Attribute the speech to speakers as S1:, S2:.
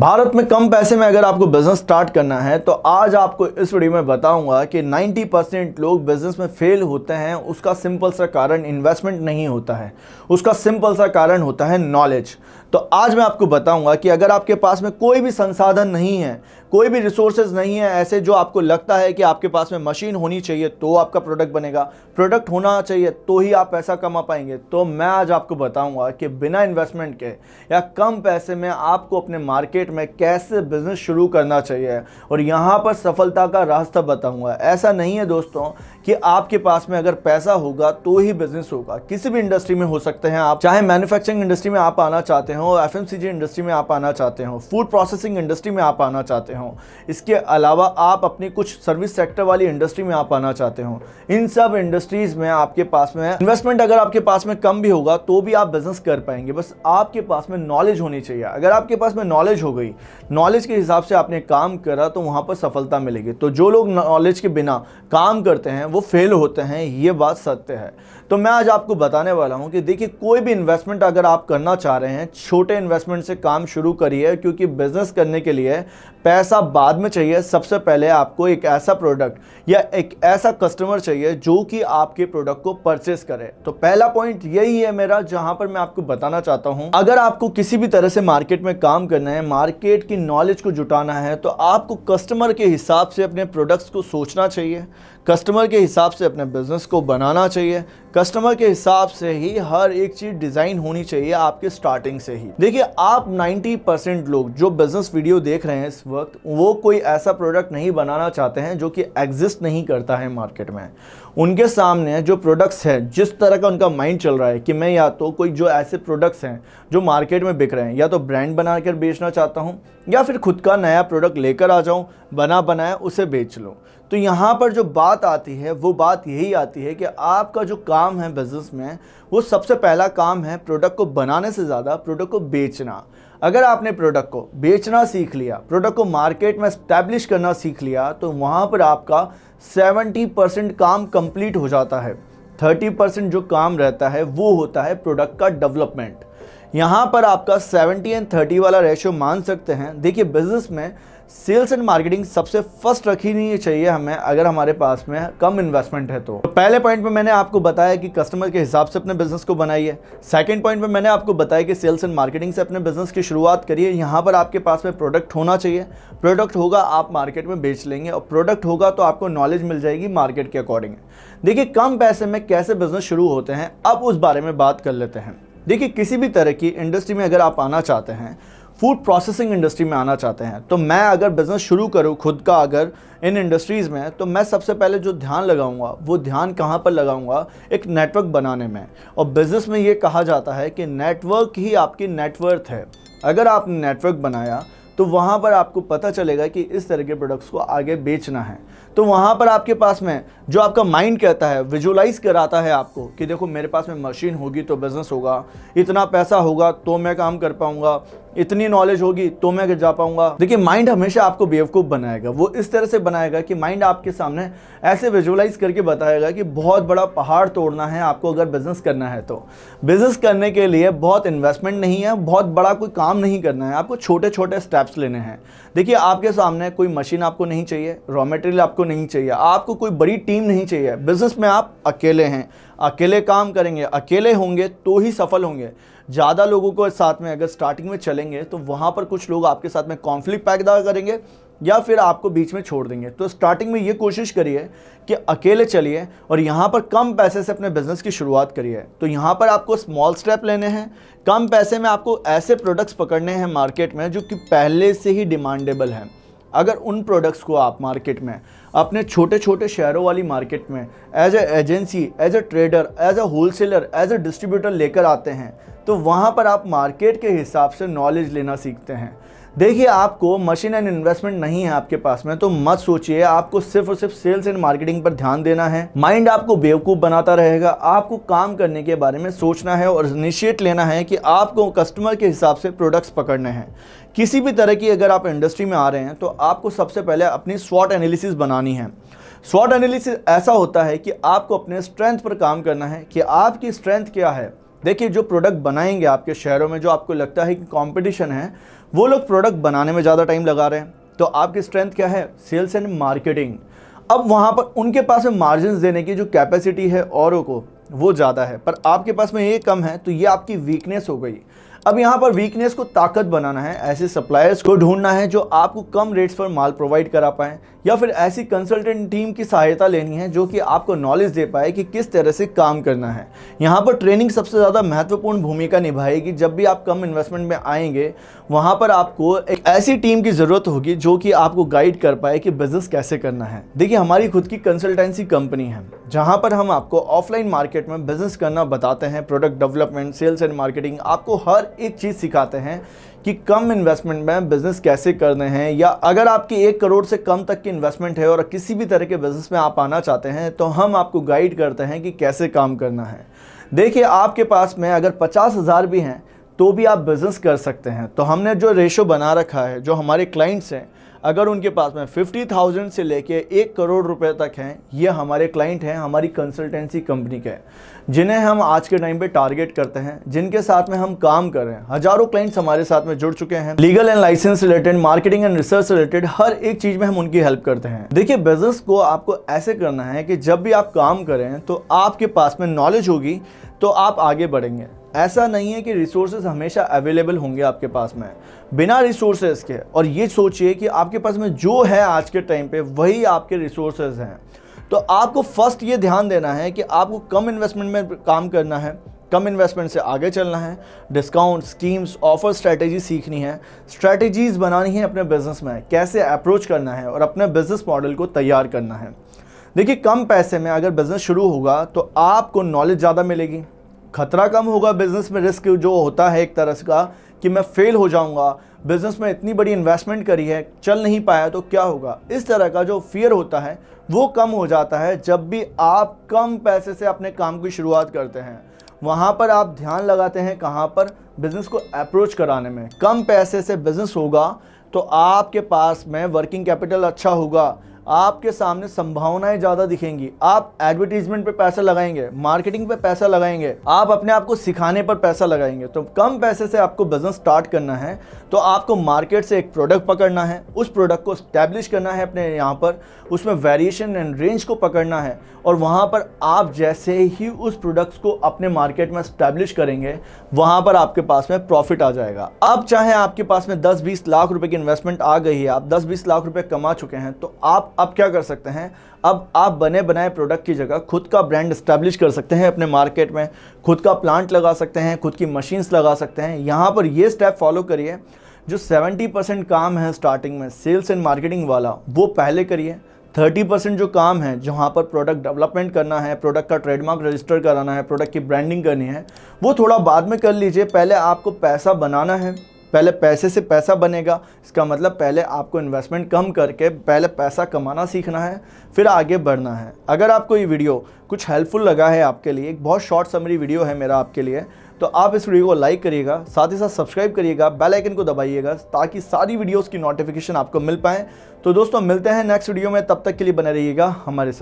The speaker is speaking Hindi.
S1: भारत में कम पैसे में अगर आपको बिजनेस स्टार्ट करना है तो आज आपको इस वीडियो में बताऊंगा कि 90% लोग बिजनेस में फेल होते हैं। उसका सिंपल सा कारण इन्वेस्टमेंट नहीं होता है, उसका सिंपल सा कारण होता है नॉलेज। तो आज मैं आपको बताऊंगा कि अगर आपके पास में कोई भी संसाधन नहीं है, कोई भी रिसोर्सेज नहीं है ऐसे जो आपको लगता है कि आपके पास में मशीन होनी चाहिए तो आपका प्रोडक्ट बनेगा, प्रोडक्ट होना चाहिए तो ही आप पैसा कमा पाएंगे, तो मैं आज आपको बताऊंगा कि बिना इन्वेस्टमेंट के या कम पैसे में आपको अपने मार्केट में कैसे बिजनेस शुरू करना चाहिए और यहाँ पर सफलता का रास्ता बताऊंगा। ऐसा नहीं है दोस्तों कि आपके पास में अगर पैसा होगा तो ही बिजनेस होगा। किसी भी इंडस्ट्री में हो सकते हैं आप, चाहे मैन्युफैक्चरिंग इंडस्ट्री में आप आना चाहते हो, एफएमसीजी इंडस्ट्री में आप आना चाहते हो, फूड प्रोसेसिंग इंडस्ट्री में आप आना चाहते हो, इसके अलावा आप अपनी कुछ सर्विस सेक्टर वाली इंडस्ट्री में आप आना चाहते हो। इन सब इंडस्ट्रीज में आपके पास में इन्वेस्टमेंट अगर आपके पास में कम भी होगा तो भी आप बिजनेस कर पाएंगे, बस आपके पास में नॉलेज होनी चाहिए। अगर आपके पास में नॉलेज हो गई, नॉलेज के हिसाब से आपने काम करा तो वहां पर सफलता मिलेगी। तो जो लोग नॉलेज के बिना काम करते हैं वो फेल होते हैं, ये बात सत्य है। तो मैं आज आपको बताने वाला हूं कि देखिए, कोई भी इन्वेस्टमेंट अगर आप करना चाह रहे हैं, छोटे इन्वेस्टमेंट से काम शुरू करिए, क्योंकि बिजनेस करने के लिए पैसा बाद में चाहिए। सबसे पहले आपको एक ऐसा प्रोडक्ट या एक ऐसा कस्टमर चाहिए जो कि आपके प्रोडक्ट को परचेस करे। तो पहला पॉइंट यही है मेरा, जहां पर मैं आपको बताना चाहता हूं, अगर आपको किसी भी तरह से मार्केट में काम करना है, मार्केट की नॉलेज को जुटाना है, तो आपको कस्टमर के हिसाब से अपने प्रोडक्ट्स को सोचना चाहिए, कस्टमर के हिसाब से अपने बिजनेस को बनाना चाहिए, कस्टमर के हिसाब से ही हर एक चीज डिजाइन होनी चाहिए आपके स्टार्टिंग से ही। देखिए, आप 90% लोग जो बिजनेस वीडियो देख रहे हैं इस वक्त, वो कोई ऐसा प्रोडक्ट नहीं बनाना चाहते हैं जो कि एग्जिस्ट नहीं करता है मार्केट में। उनके सामने जो प्रोडक्ट्स हैं, जिस तरह का उनका माइंड चल रहा है कि मैं या तो कोई जो ऐसे प्रोडक्ट्स हैं जो मार्केट में बिक रहे हैं, या तो ब्रांड बनाकर बेचना चाहता हूं, या फिर खुद का नया प्रोडक्ट लेकर आ जाऊं, बना बनाया उसे बेच लूं। तो यहाँ पर जो बात आती है वो बात यही आती है कि आपका जो काम है बिजनेस में, वो सबसे पहला काम है प्रोडक्ट को बनाने से ज़्यादा प्रोडक्ट को बेचना। अगर आपने प्रोडक्ट को बेचना सीख लिया, प्रोडक्ट को मार्केट में एस्टैब्लिश करना सीख लिया, तो वहाँ पर आपका 70% काम कंप्लीट हो जाता है। 30% जो काम रहता है वो होता है प्रोडक्ट का डेवलपमेंट। यहाँ पर आपका 70 और 30 वाला रेशियो मान सकते हैं। देखिए, बिजनेस में सेल्स एंड मार्केटिंग सबसे फर्स्ट रखी नहीं चाहिए हमें, अगर हमारे पास में कम इन्वेस्टमेंट है तो पहले पॉइंट में मैंने आपको बताया कि कस्टमर के हिसाब से अपने बिजनेस को बनाइए। सेकंड पॉइंट में मैंने आपको बताया कि सेल्स एंड मार्केटिंग से अपने बिजनेस की शुरुआत करिए। यहाँ पर आपके पास में प्रोडक्ट होना चाहिए, प्रोडक्ट होगा आप मार्केट में बेच लेंगे, और प्रोडक्ट होगा तो आपको नॉलेज मिल जाएगी मार्केट के अकॉर्डिंग। देखिए, कम पैसे में कैसे बिजनेस शुरू होते हैं, अब उस बारे में बात कर लेते हैं। देखिए, किसी भी तरह की इंडस्ट्री में अगर आप आना चाहते हैं, फूड प्रोसेसिंग इंडस्ट्री में आना चाहते हैं, तो मैं अगर बिजनेस शुरू करूं खुद का अगर इन इंडस्ट्रीज़ में, तो मैं सबसे पहले जो ध्यान लगाऊंगा वो ध्यान कहां पर लगाऊंगा, एक नेटवर्क बनाने में। और बिजनेस में ये कहा जाता है कि नेटवर्क ही आपकी नेटवर्थ है। अगर आपने नेटवर्क बनाया तो वहाँ पर आपको पता चलेगा कि इस तरह के प्रोडक्ट्स को आगे बेचना है। तो वहाँ पर आपके पास में जो आपका माइंड कहता है, विजुलाइज कराता है आपको कि देखो, मेरे पास में मशीन होगी तो बिजनेस होगा, इतना पैसा होगा तो मैं काम कर पाऊंगा, इतनी नॉलेज होगी तो मैं जा पाऊंगा। देखिए, माइंड हमेशा आपको बेवकूफ़ बनाएगा। वो इस तरह से बनाएगा कि माइंड आपके सामने ऐसे विजुलाइज करके बताएगा कि बहुत बड़ा पहाड़ तोड़ना है आपको अगर बिजनेस करना है। तो बिजनेस करने के लिए बहुत इन्वेस्टमेंट नहीं है, बहुत बड़ा कोई काम नहीं करना है, आपको छोटे छोटे स्टेप्स लेने हैं। देखिए, आपके सामने कोई मशीन आपको नहीं चाहिए, रॉ मटेरियल आपको नहीं चाहिए, आपको कोई बड़ी टीम नहीं चाहिए। बिजनेस में आप अकेले हैं, अकेले काम करेंगे, अकेले होंगे तो ही सफल होंगे। ज़्यादा लोगों को साथ में अगर स्टार्टिंग में चलेंगे तो वहाँ पर कुछ लोग आपके साथ में कॉन्फ्लिक्ट पैदा करेंगे या फिर आपको बीच में छोड़ देंगे। तो स्टार्टिंग में ये कोशिश करिए कि अकेले चलिए और यहाँ पर कम पैसे से अपने बिजनेस की शुरुआत करिए। तो यहाँ पर आपको स्मॉल स्टेप लेने हैं, कम पैसे में आपको ऐसे प्रोडक्ट्स पकड़ने हैं मार्केट में जो कि पहले से ही डिमांडेबल हैं। अगर उन प्रोडक्ट्स को आप मार्केट में अपने छोटे छोटे शहरों वाली मार्केट में as a agency, as a trader, as a wholesaler, as a distributor लेकर आते हैं, तो वहाँ पर आप मार्केट के हिसाब से नॉलेज लेना सीखते हैं। देखिए, आपको मशीन एंड इन्वेस्टमेंट नहीं है आपके पास में, तो मत सोचिए आपको सिर्फ और सिर्फ सेल्स एंड मार्केटिंग पर ध्यान देना है। माइंड आपको बेवकूफ़ बनाता रहेगा। आपको काम करने के बारे में सोचना है और इनिशिएट लेना है कि आपको कस्टमर के हिसाब से प्रोडक्ट्स पकड़ने हैं। किसी भी तरह की अगर आप इंडस्ट्री में आ रहे हैं तो आपको सबसे पहले अपनी स्वॉट एनालिसिस बनानी है। स्वॉट एनालिसिस ऐसा होता है कि आपको अपने स्ट्रेंथ पर काम करना है कि आपकी स्ट्रेंथ क्या है, देखिए जो प्रोडक्ट बनाएंगे आपके शहरों में, जो आपको लगता है कि कंपटीशन है, वो लोग प्रोडक्ट बनाने में ज़्यादा टाइम लगा रहे हैं। तो आपकी स्ट्रेंथ क्या है? Sales and marketing. अब वहाँ पर उनके पास में मार्जिन देने की जो कैपेसिटी है औरों को, वो ज़्यादा है, पर आपके पास में ये कम है, तो ये आपकी वीकनेस हो गई। अब यहाँ पर वीकनेस को ताकत बनाना है, ऐसे सप्लायर्स को ढूंढना है जो आपको कम रेट्स पर माल प्रोवाइड करा पाएँ, या फिर ऐसी कंसल्टेंट टीम की सहायता लेनी है जो कि आपको नॉलेज दे पाए कि किस तरह से काम करना है। यहाँ पर ट्रेनिंग सबसे ज़्यादा महत्वपूर्ण भूमिका निभाएगी। जब भी आप कम इन्वेस्टमेंट में आएंगे, वहाँ पर आपको एक ऐसी टीम की ज़रूरत होगी जो कि आपको गाइड कर पाए कि बिज़नेस कैसे करना है। देखिए हमारी खुद की कंसल्टेंसी कंपनी है, जहाँ पर हम आपको ऑफलाइन मार्केट में बिज़नेस करना बताते हैं, product development, sales and marketing, आपको हर एक चीज़ सिखाते हैं कि कम इन्वेस्टमेंट में बिज़नेस कैसे करने हैं। या अगर आपकी 1 करोड़ से कम तक की इन्वेस्टमेंट है और किसी भी तरह के बिज़नेस में आप आना चाहते हैं, तो हम आपको गाइड करते हैं कि कैसे काम करना है। देखिए आपके पास में अगर 50,000 भी हैं तो भी आप बिज़नेस कर सकते हैं। तो हमने जो रेशो बना रखा है, जो हमारे क्लाइंट्स हैं, अगर उनके पास में 50,000 से लेके 1 करोड़ रुपए तक हैं, ये हमारे क्लाइंट हैं, हमारी कंसल्टेंसी कंपनी के, जिन्हें हम आज के टाइम पे टारगेट करते हैं, जिनके साथ में हम काम कर रहे हैं। हजारों क्लाइंट्स हमारे साथ में जुड़ चुके हैं। Legal and license related, marketing and research related, हर एक चीज़ में हम उनकी हेल्प करते हैं। देखिए बिजनेस को आपको ऐसे करना है कि जब भी आप काम करें तो आपके पास में नॉलेज होगी तो आप आगे बढ़ेंगे। ऐसा नहीं है कि रिसोर्सेज हमेशा अवेलेबल होंगे आपके पास में, बिना रिसोर्सेज के। और ये सोचिए कि आपके पास में जो है आज के टाइम पे, वही आपके रिसोर्सेज हैं। तो आपको फर्स्ट ये ध्यान देना है कि आपको कम इन्वेस्टमेंट में काम करना है, कम इन्वेस्टमेंट से आगे चलना है, डिस्काउंट, स्कीम्स, ऑफर स्ट्रैटेजी सीखनी है, स्ट्रैटेजीज बनानी है अपने बिजनेस में, कैसे अप्रोच करना है और अपने बिजनेस मॉडल को तैयार करना है। देखिए कम पैसे में अगर बिजनेस शुरू होगा तो आपको नॉलेज ज़्यादा मिलेगी, खतरा कम होगा। बिजनेस में रिस्क जो होता है एक तरह का कि मैं फेल हो जाऊंगा, बिजनेस में इतनी बड़ी इन्वेस्टमेंट करी है, चल नहीं पाया तो क्या होगा, इस तरह का जो फियर होता है वो कम हो जाता है जब भी आप कम पैसे से अपने काम की शुरुआत करते हैं। वहाँ पर आप ध्यान लगाते हैं कहाँ पर? बिजनेस को अप्रोच कराने में। कम पैसे से बिजनेस होगा तो आपके पास में वर्किंग कैपिटल अच्छा होगा, आपके सामने संभावनाएं ज़्यादा दिखेंगी, आप एडवर्टीजमेंट पे पैसा लगाएंगे, मार्केटिंग पे पैसा लगाएंगे, आप अपने आप को सिखाने पर पैसा लगाएंगे। तो कम पैसे से आपको बिजनेस स्टार्ट करना है तो आपको मार्केट से एक प्रोडक्ट पकड़ना है, उस प्रोडक्ट को स्टैब्लिश करना है अपने यहाँ पर, उसमें वेरिएशन एंड रेंज को पकड़ना है, और वहाँ पर आप जैसे ही उस प्रोडक्ट्स को अपने मार्केट में स्टैब्लिश करेंगे, वहाँ पर आपके पास में प्रॉफिट आ जाएगा। अब चाहे आपके पास में 10-20 लाख रुपए की इन्वेस्टमेंट आ गई है, आप 10-20 लाख रुपए कमा चुके हैं, तो आप अब क्या कर सकते हैं? अब आप बने बनाए प्रोडक्ट की जगह खुद का ब्रांड एस्टैब्लिश कर सकते हैं अपने मार्केट में, खुद का प्लांट लगा सकते हैं, खुद की मशीन्स लगा सकते हैं। यहाँ पर ये स्टेप फॉलो करिए। जो 70% काम है स्टार्टिंग में सेल्स एंड मार्केटिंग वाला, वो पहले करिए। 30% जो काम है, जहाँ पर प्रोडक्ट डेवलपमेंट करना है, प्रोडक्ट का ट्रेडमार्क रजिस्टर कराना है, प्रोडक्ट की ब्रांडिंग करनी है, वो थोड़ा बाद में कर लीजिए। पहले आपको पैसा बनाना है, पहले पैसे से पैसा बनेगा। इसका मतलब पहले आपको इन्वेस्टमेंट कम करके पहले पैसा कमाना सीखना है, फिर आगे बढ़ना है। अगर आपको ये वीडियो कुछ हेल्पफुल लगा है आपके लिए, एक बहुत शॉर्ट समरी वीडियो है मेरा आपके लिए, तो आप इस वीडियो को लाइक करिएगा, साथ ही साथ सब्सक्राइब करिएगा, बेल आइकन को दबाइएगा ताकि सारी वीडियोस की नोटिफिकेशन आपको मिल पाए। तो दोस्तों मिलते हैं नेक्स्ट वीडियो में, तब तक के लिए बने रहिएगा हमारे साथ।